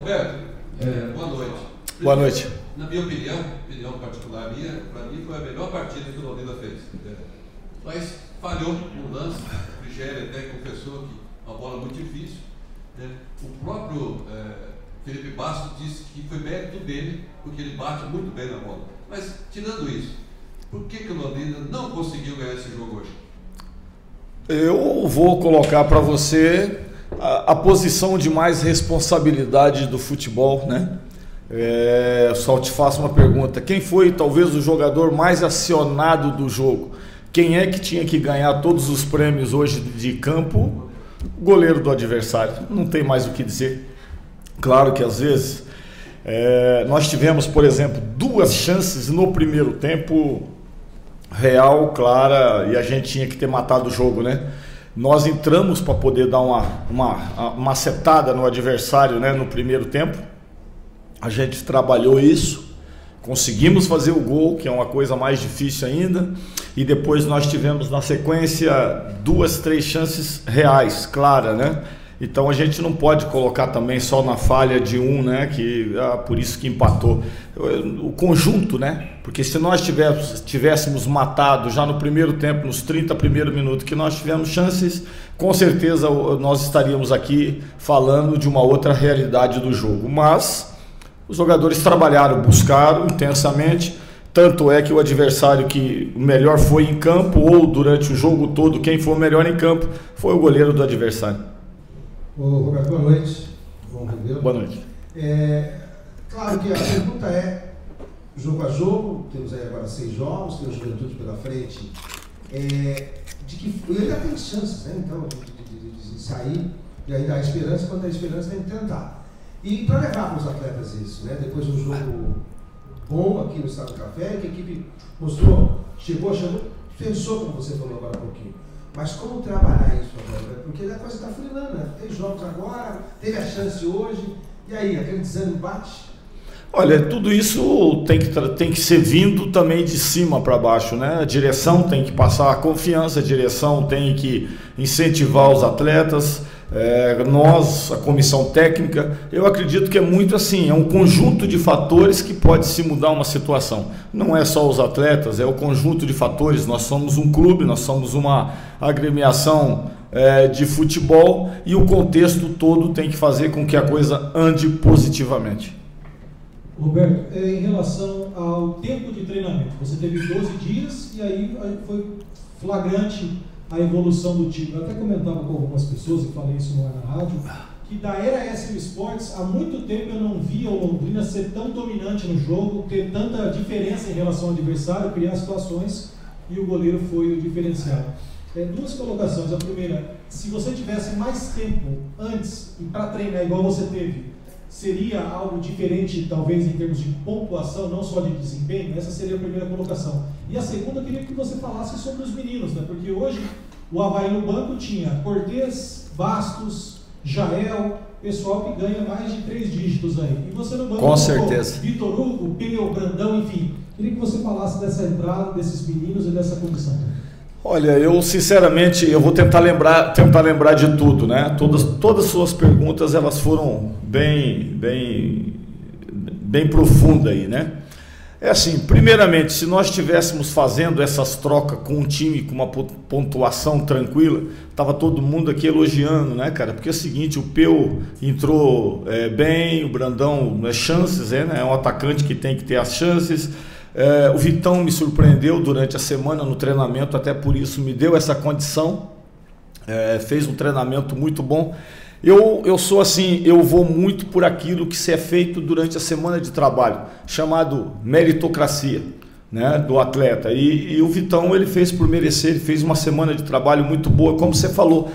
Roberto, boa noite. Boa noite. Na minha opinião particular minha, para mim foi a melhor partida que o Londrina fez. Mas falhou no lance, o Frigério até confessou que uma bola muito difícil. O próprio Felipe Bastos disse que foi mérito dele, porque ele bate muito bem na bola. Mas, tirando isso, por que o Londrina não conseguiu ganhar esse jogo hoje? Eu vou colocar para você a posição de mais responsabilidade do futebol, né? Só te faço uma pergunta: quem foi talvez o jogador mais acionado do jogo? Quem é que tinha que ganhar todos os prêmios hoje de campo? O goleiro do adversário. Não tem mais o que dizer. Claro que às vezes nós tivemos, por exemplo, 2 chances no primeiro tempo, real, clara, e a gente tinha que ter matado o jogo, né? Nós entramos para poder dar uma setada no adversário, né, no primeiro tempo. A gente trabalhou isso, conseguimos fazer o gol, que é uma coisa mais difícil ainda, e depois nós tivemos na sequência 2, 3 chances reais, claras, né? Então a gente não pode colocar também só na falha de um, né? Por isso que empatou. O conjunto, né? Porque se nós tivéssemos matado já no primeiro tempo, nos 30 primeiros minutos que nós tivemos chances, com certeza nós estaríamos aqui falando de uma outra realidade do jogo. Mas os jogadores trabalharam, buscaram intensamente. Tanto é que o adversário que melhor foi em campo, ou durante o jogo todo, quem foi o melhor em campo, foi o goleiro do adversário. Ô, Roberto, boa noite. Bom Ribeiro. Boa noite. Claro que a pergunta é jogo a jogo, temos aí agora 6 jogos, temos Juventude pela frente, de que ele ainda tem chances, né? Então, de sair, e ainda há esperança, quando há esperança tem que tentar. E para levar para os atletas isso, né? Depois de um jogo bom aqui no Estado do Café, que a equipe mostrou, chegou, pensou, como você falou agora há pouquinho. Mas como trabalhar isso agora? Porque a coisa está frilando, né? Tem jogos agora, teve a chance hoje, e aí, aquele desânimo bate? Olha, tudo isso tem que ser vindo também de cima para baixo, né? A direção tem que passar a confiança, a direção tem que incentivar os atletas, nós, a comissão técnica. Eu acredito que é muito assim, é um conjunto de fatores que pode se mudar uma situação. Não é só os atletas, é o conjunto de fatores. Nós somos um clube, nós somos uma agremiação de futebol, e o contexto todo tem que fazer com que a coisa ande positivamente. Roberto, em relação ao tempo de treinamento, você teve 12 dias e aí foi flagrante a evolução do time. Eu até comentava com algumas pessoas, e falei isso na rádio, que da era SM Sports, há muito tempo eu não via o Londrina ser tão dominante no jogo, ter tanta diferença em relação ao adversário, criar situações, e o goleiro foi o diferencial. 2 colocações. A primeira: se você tivesse mais tempo antes para treinar igual você teve, seria algo diferente, talvez, em termos de pontuação, não só de desempenho? Essa seria a primeira colocação. E a segunda, eu queria que você falasse sobre os meninos, né? Porque hoje o Avaí no banco tinha Cortez, Bastos, Jael, pessoal que ganha mais de 3 dígitos aí. E você no banco, com certeza, Vitor Hugo, Peu, Brandão, enfim. Queria que você falasse dessa entrada, desses meninos e dessa condição. Olha, eu sinceramente, eu vou tentar lembrar de tudo, né? Todas as suas perguntas, elas foram bem profundas aí, né? É assim, primeiramente, se nós estivéssemos fazendo essas trocas com um time com uma pontuação tranquila, estava todo mundo aqui elogiando, né, cara? Porque é o seguinte, o Peu entrou bem, o Brandão, chances, né? É um atacante que tem que ter as chances. O Vitão me surpreendeu durante a semana no treinamento, até por isso me deu essa condição, fez um treinamento muito bom. Eu sou assim, eu vou muito por aquilo que se é feito durante a semana de trabalho, chamado meritocracia, né, do atleta, e o Vitão, ele fez por merecer, ele fez uma semana de trabalho muito boa, como você falou.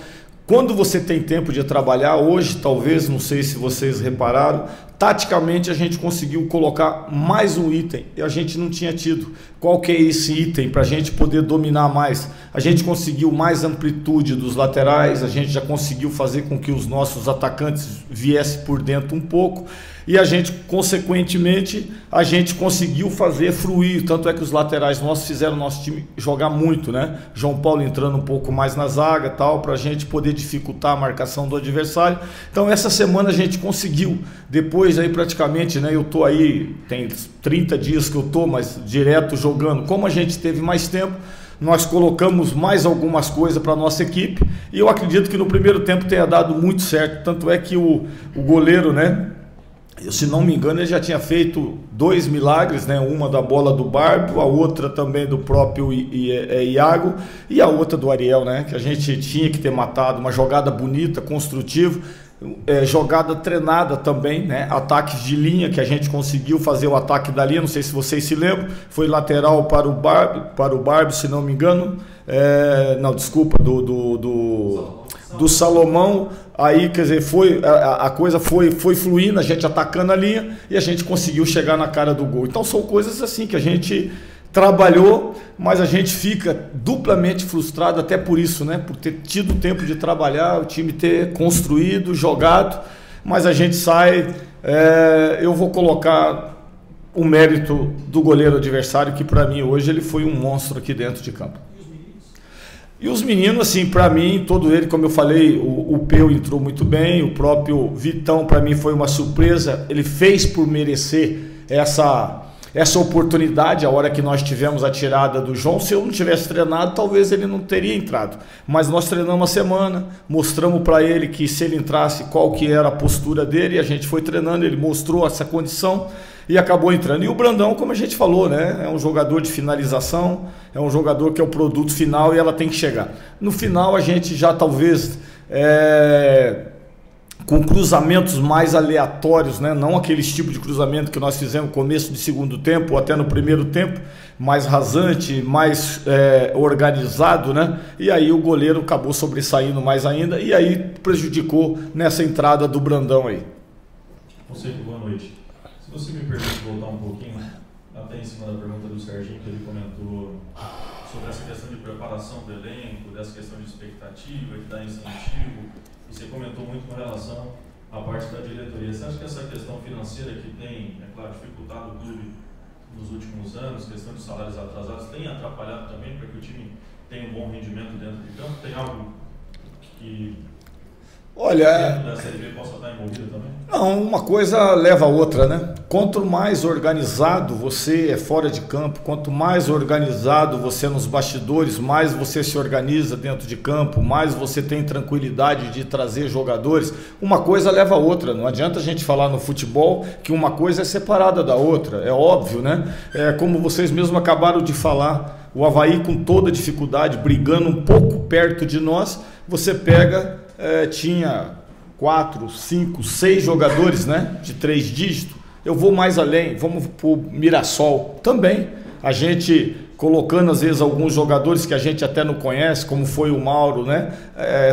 Quando você tem tempo de trabalhar, hoje talvez, não sei se vocês repararam, taticamente a gente conseguiu colocar mais um item, e a gente não tinha tido. Qual que é esse item para a gente poder dominar mais? A gente conseguiu mais amplitude dos laterais, a gente já conseguiu fazer com que os nossos atacantes viessem por dentro um pouco, e a gente, consequentemente, a gente conseguiu fazer fluir, tanto é que os laterais nossos fizeram o nosso time jogar muito, né? João Paulo entrando um pouco mais na zaga, tal, para a gente poder dificultar a marcação do adversário. Então essa semana a gente conseguiu, depois aí praticamente, né? Eu tô aí, tem 30 dias que eu tô, mas direto jogando, como a gente teve mais tempo, nós colocamos mais algumas coisas para a nossa equipe, e eu acredito que no primeiro tempo tenha dado muito certo, tanto é que o goleiro, né? Se não me engano, ele já tinha feito 2 milagres, né? Uma da bola do Bárbio, a outra também do próprio Iago, e a outra do Ariel, né? Que a gente tinha que ter matado, uma jogada bonita, construtiva, jogada treinada também, né? Ataques de linha, que a gente conseguiu fazer o ataque da linha, não sei se vocês se lembram, foi lateral para o Bárbio, se não me engano, não, desculpa, do Salomão. Aí, quer dizer, a coisa foi fluindo, a gente atacando a linha e a gente conseguiu chegar na cara do gol. Então são coisas assim que a gente trabalhou, mas a gente fica duplamente frustrado até por isso, né? Por ter tido tempo de trabalhar, o time ter construído, jogado, mas a gente sai. Eu vou colocar o mérito do goleiro adversário, que para mim hoje ele foi um monstro aqui dentro de campo. E os meninos, assim, para mim, todo ele, como eu falei, o Peu entrou muito bem, o próprio Vitão, para mim, foi uma surpresa. Ele fez por merecer essa oportunidade, a hora que nós tivemos a tirada do João. Se eu não tivesse treinado, talvez ele não teria entrado. Mas nós treinamos a semana, mostramos para ele que se ele entrasse, qual que era a postura dele, e a gente foi treinando, ele mostrou essa condição e acabou entrando. E o Brandão, como a gente falou, né, é um jogador de finalização, é um jogador que é o produto final e ela tem que chegar. No final a gente já talvez com cruzamentos mais aleatórios, né, não aqueles tipos de cruzamento que nós fizemos no começo de segundo tempo ou até no primeiro tempo, mais rasante, mais organizado, né, e aí o goleiro acabou sobressaindo mais ainda e aí prejudicou nessa entrada do Brandão aí. Conceito, boa noite. Se você me permite voltar um pouquinho, até em cima da pergunta do Serginho, que ele comentou sobre essa questão de preparação do elenco, dessa questão de expectativa, de dar incentivo, e você comentou muito com relação à parte da diretoria. Você acha que essa questão financeira que tem, é claro, dificultado o clube nos últimos anos, questão de salários atrasados, tem atrapalhado também para que o time tenha um bom rendimento dentro de campo? Tem algo que... Olha, da Série B possa estar envolvida também? Não, uma coisa leva a outra, né? Quanto mais organizado você é fora de campo, quanto mais organizado você é nos bastidores, mais você se organiza dentro de campo, mais você tem tranquilidade de trazer jogadores. Uma coisa leva a outra. Não adianta a gente falar no futebol que uma coisa é separada da outra. É óbvio, né? Como vocês mesmos acabaram de falar, o Avaí com toda dificuldade, brigando um pouco perto de nós, você pega... tinha 4, 5, 6 jogadores, né, de 3 dígitos. Eu vou mais além, vamos para o Mirassol também. A gente colocando às vezes alguns jogadores que a gente até não conhece, como foi o Mauro, né,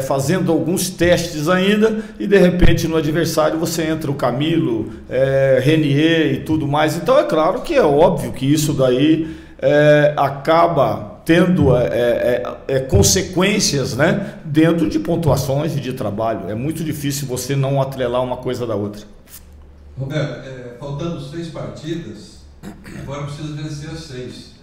fazendo alguns testes ainda, e de repente no adversário você entra o Camilo, Renier e tudo mais. Então é claro que é óbvio que isso daí acaba tendo consequências, né, dentro de pontuações e de trabalho. É muito difícil você não atrelar uma coisa da outra. Roberto, faltando 6 partidas, agora precisa vencer as 6.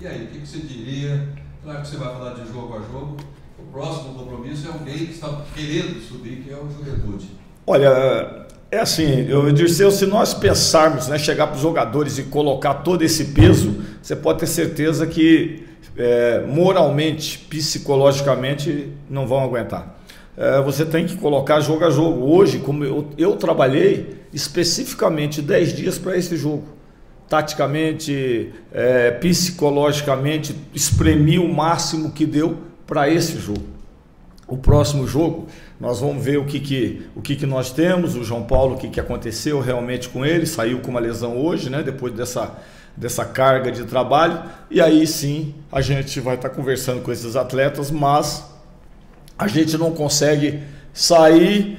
E aí, o que você diria? Claro que você vai falar de jogo a jogo. O próximo compromisso é alguém que está querendo subir, que é o Juventude. Olha, é assim, Dirceu, se nós pensarmos, né, chegar para os jogadores e colocar todo esse peso, você pode ter certeza que moralmente, psicologicamente, não vão aguentar. Você tem que colocar jogo a jogo. Hoje, como eu trabalhei especificamente 10 dias para esse jogo, taticamente, psicologicamente, espremi o máximo que deu para esse jogo. O próximo jogo, nós vamos ver o que nós temos, o João Paulo, o que aconteceu realmente com ele, saiu com uma lesão hoje, né, depois dessa carga de trabalho, e aí sim a gente vai estar conversando com esses atletas, mas a gente não consegue sair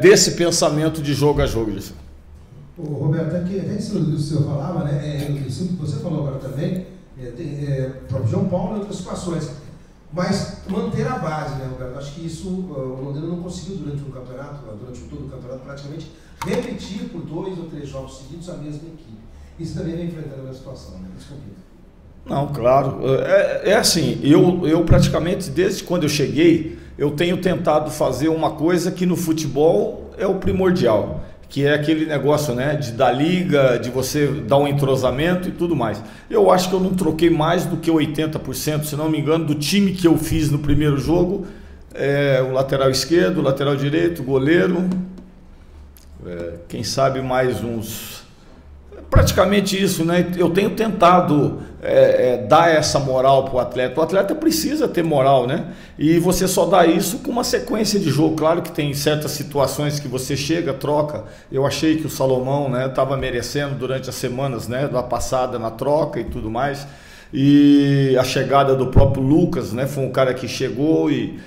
desse pensamento de jogo a jogo. Roberto, até em cima do que o senhor falava, né, isso que você falou agora também, o próprio João Paulo e outras situações. Mas manter a base, né, Roberto? Acho que isso o Londrina não conseguiu durante todo o campeonato, praticamente repetir por 2 ou 3 jogos seguidos a mesma equipe. Isso também vem enfrentando a mesma situação, né? Isso complica. Não, claro. É assim, eu praticamente, desde quando eu cheguei, eu tenho tentado fazer uma coisa que no futebol é o primordial, que é aquele negócio, né, de dar liga, de você dar um entrosamento e tudo mais. Eu acho que eu não troquei mais do que 80%, se não me engano, do time que eu fiz no primeiro jogo, o lateral esquerdo, o lateral direito, o goleiro, quem sabe mais uns... Praticamente isso, né? Eu tenho tentado dar essa moral para o atleta. O atleta precisa ter moral, né? E você só dá isso com uma sequência de jogo. Claro que tem certas situações que você chega, troca. Eu achei que o Salomão, né, estava merecendo durante as semanas, né, da passada na troca e tudo mais. E a chegada do próprio Lucas, né, foi um cara que chegou e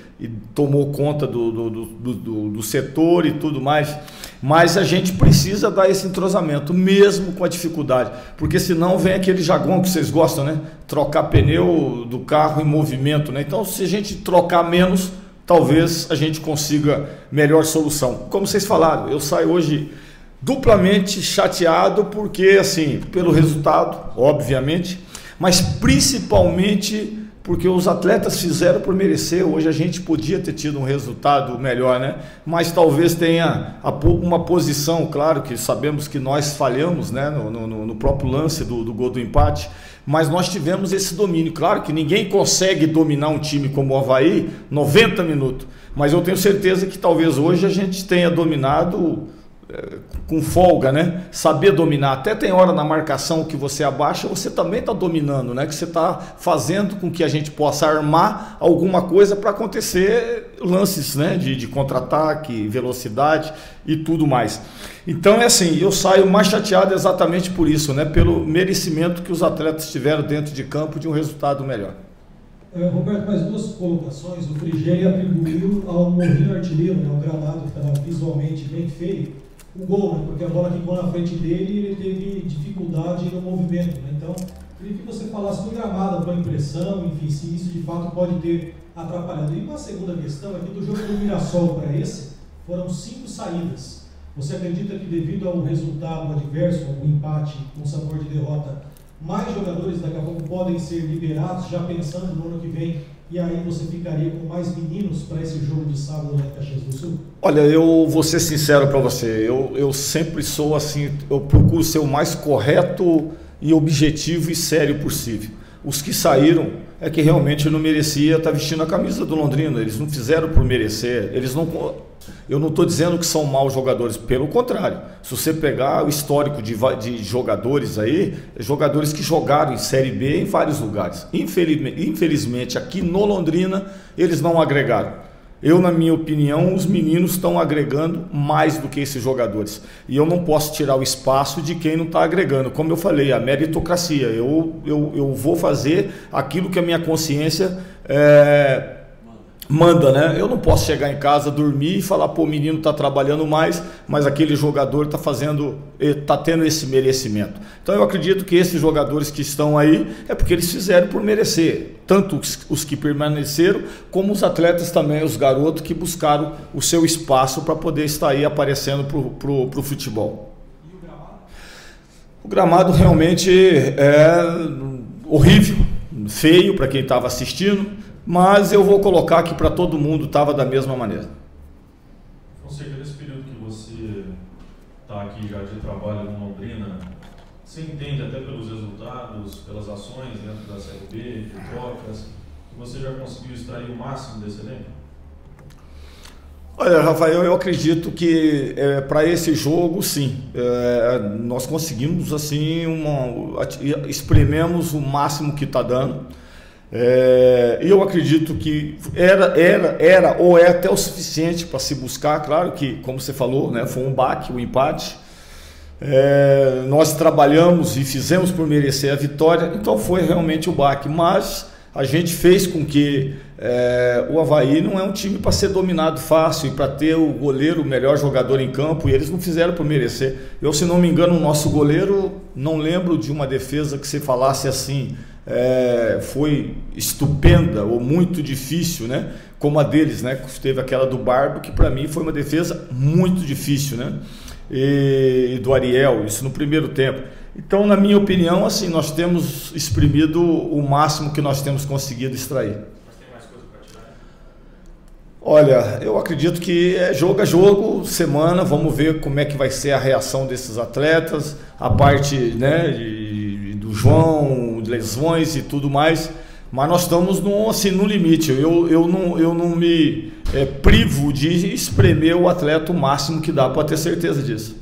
tomou conta do setor e tudo mais. Mas a gente precisa dar esse entrosamento, mesmo com a dificuldade, porque senão vem aquele jargão que vocês gostam, né? Trocar pneu do carro em movimento, né? Então, se a gente trocar menos, talvez a gente consiga melhor solução. Como vocês falaram, eu saio hoje duplamente chateado, porque, assim, pelo resultado, obviamente, mas principalmente porque os atletas fizeram por merecer. Hoje a gente podia ter tido um resultado melhor, né? Mas talvez tenha uma posição, claro que sabemos que nós falhamos, né, no próprio lance do gol do empate, mas nós tivemos esse domínio. Claro que ninguém consegue dominar um time como o Avaí 90 minutos, mas eu tenho certeza que talvez hoje a gente tenha dominado com folga, né? Saber dominar. Até tem hora na marcação que você abaixa, você também está dominando, né? Que você está fazendo com que a gente possa armar alguma coisa para acontecer lances, né? De contra-ataque, velocidade e tudo mais. Então é assim, eu saio mais chateado exatamente por isso, né? Pelo merecimento que os atletas tiveram dentro de campo de um resultado melhor. Roberto, mais 2 colocações. O Frigério atribuiu ao Morrinho artilheiro, né? O gramado que estava visualmente bem feio, o gol, né? Porque a bola ficou na frente dele e ele teve dificuldade no movimento, né? Então, queria que você falasse do gramado, a tua impressão, enfim, se isso de fato pode ter atrapalhado. E uma segunda questão é que do jogo do Mirassol para esse, foram 5 saídas. Você acredita que devido ao resultado adverso, ao empate com sabor de derrota, mais jogadores daqui a pouco podem ser liberados, já pensando no ano que vem, e aí você ficaria com mais meninos para esse jogo de sábado lá em Caxias do Sul? Olha, eu vou ser sincero para você, eu sempre sou assim, eu procuro ser o mais correto e objetivo e sério possível. Os que saíram é que realmente não merecia estar vestindo a camisa do Londrina, eles não fizeram por merecer, eu não estou dizendo que são maus jogadores, pelo contrário. Se você pegar o histórico de jogadores aí, jogadores que jogaram em Série B em vários lugares. Infelizmente, aqui no Londrina, eles não agregaram. Na minha opinião, os meninos estão agregando mais do que esses jogadores. E eu não posso tirar o espaço de quem não está agregando. Como eu falei, a meritocracia. Eu vou fazer aquilo que a minha consciência manda, né? Eu não posso chegar em casa, dormir e falar, pô, o menino está trabalhando mais, mas aquele jogador está tendo esse merecimento. Então eu acredito que esses jogadores que estão aí é porque eles fizeram por merecer, tanto os que permaneceram, como os atletas também, os garotos que buscaram o seu espaço para poder estar aí aparecendo pro futebol. E o gramado? O gramado realmente é horrível, feio para quem estava assistindo, mas eu vou colocar que para todo mundo estava da mesma maneira. Fonseca, nesse período que você está aqui já de trabalho no Londrina, você entende até pelos resultados, pelas ações dentro da Série B, de trocas, que você já conseguiu extrair o máximo desse elenco? Olha, Rafael, eu acredito que para esse jogo, sim, nós conseguimos assim, esprememos o máximo que está dando. Eu acredito que era ou é até o suficiente para se buscar. Claro que, como você falou, né, foi um baque, um empate. Nós trabalhamos e fizemos por merecer a vitória, então foi realmente o baque, mas a gente fez com que o Avaí não é um time para ser dominado fácil e para ter o goleiro, o melhor jogador em campo, e eles não fizeram por merecer. Se não me engano, o nosso goleiro, não lembro de uma defesa que você falasse assim, foi estupenda ou muito difícil, né? Como a deles, né? Teve aquela do Barbo, que para mim foi uma defesa muito difícil, né? E do Ariel, isso no primeiro tempo. Então, na minha opinião, assim, nós temos exprimido o máximo que nós temos conseguido extrair. Mas tem mais coisa para tirar? Olha, eu acredito que é jogo a jogo, semana, vamos ver como é que vai ser a reação desses atletas, a parte, né, do João, lesões e tudo mais, mas nós estamos no limite. Eu não me privo de espremer o atleta o máximo que dá, para ter certeza disso.